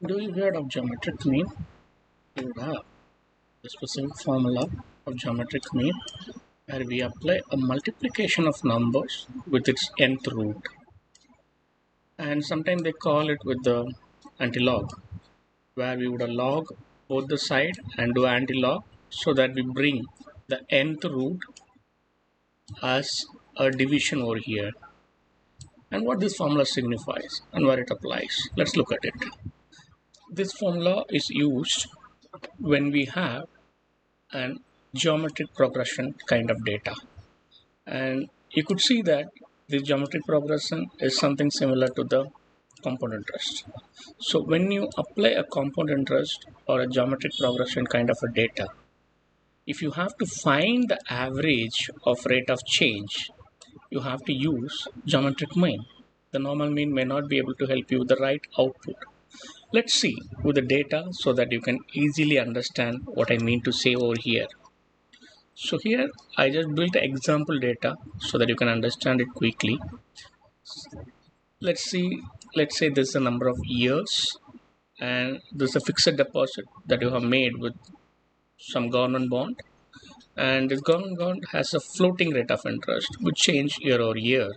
Do you heard of geometric mean? You have a specific formula of geometric mean where we apply a multiplication of numbers with its nth root, and sometimes they call it with the antilog, where we would log both the side and do antilog so that we bring the nth root as a division over here. And what this formula signifies and where it applies, let's look at it. This formula is used when we have an geometric progression kind of data, and you could see that this geometric progression is something similar to the compound interest. So when you apply a compound interest or a geometric progression kind of a data, if you have to find the average of rate of change, you have to use geometric mean. The normal mean may not be able to help you with the right output. Let's see with the data so that you can easily understand what I mean to say over here. So here I just built example data so that you can understand it quickly. Let's say this is the number of years, and this is a fixed deposit that you have made with some government bond, and this government bond has a floating rate of interest which change year over year,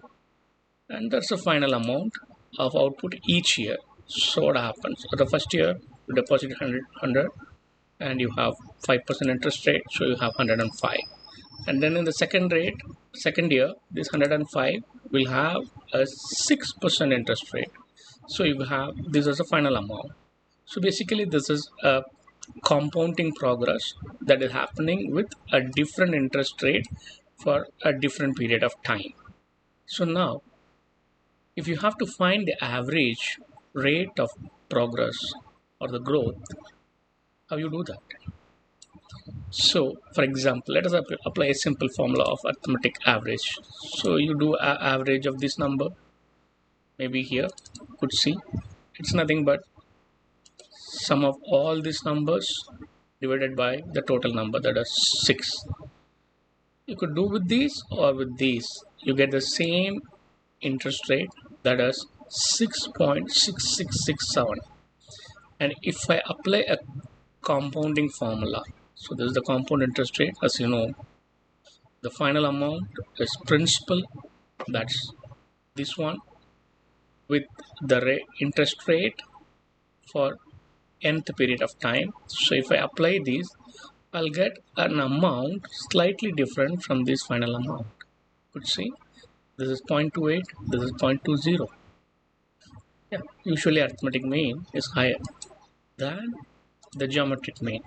and that's the final amount of output each year. So what happens? For the first year you deposit 100 and you have 5% interest rate, so you have 105. And then in the second year, this 105 will have a 6% interest rate, so you have this as a final amount. So basically this is a compounding progress that is happening with a different interest rate for a different period of time. So now if you have to find the average rate of progress or the growth, how you do that? So for example, let us apply a simple formula of arithmetic average. So you do an average of this number, maybe here you could see it's nothing but sum of all these numbers divided by the total number, that is 6. You could do with these or with these, you get the same interest rate, that is 6.6667. and if I apply a compounding formula, so this is the compound interest rate. As you know, the final amount is principal, that's this one, with the interest rate for nth period of time. So if I apply these, I'll get an amount slightly different from this final amount. You could see this is 0.28, this is 0.20. Yeah, usually arithmetic mean is higher than the geometric mean.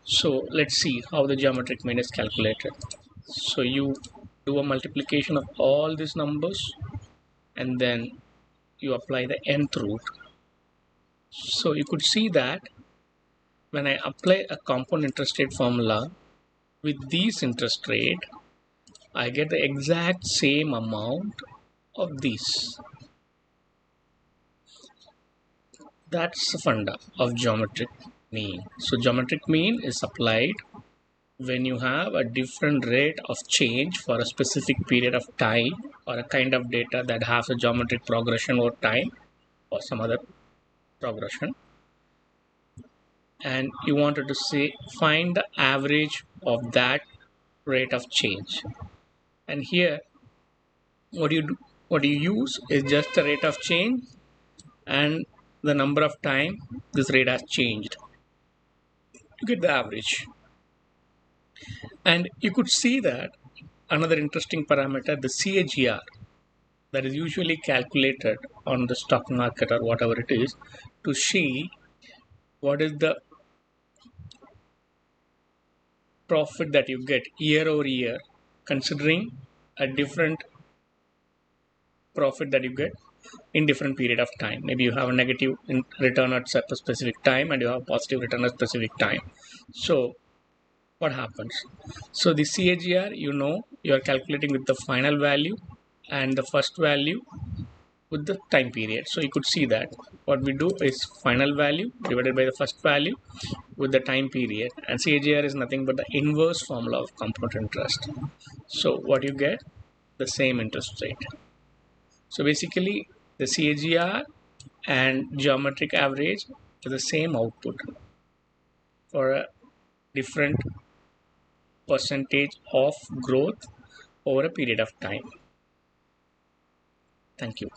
So let's see how the geometric mean is calculated. So you do a multiplication of all these numbers and then you apply the nth root. So you could see that when I apply a compound interest rate formula with these interest rate, I get the exact same amount of these. That's the funda of geometric mean. So geometric mean is applied when you have a different rate of change for a specific period of time or a kind of data that has a geometric progression over time or some other progression, and you wanted to say find the average of that rate of change. And here what you use is just the rate of change and the number of time this rate has changed to get the average. And you could see that another interesting parameter, the CGAR, that is usually calculated on the stock market or whatever it is, to see what is the profit that you get year over year, considering a different profit that you get in different period of time. Maybe you have a negative return at a specific time and you have positive return at a specific time. So what happens? So the CAGR, you are calculating with the final value and the first value with the time period. So you could see that what we do is final value divided by the first value with the time period, and CAGR is nothing but the inverse formula of compound interest. So what you get, the same interest rate. So basically the CAGR and geometric average to the same output for a different percentage of growth over a period of time. Thank you.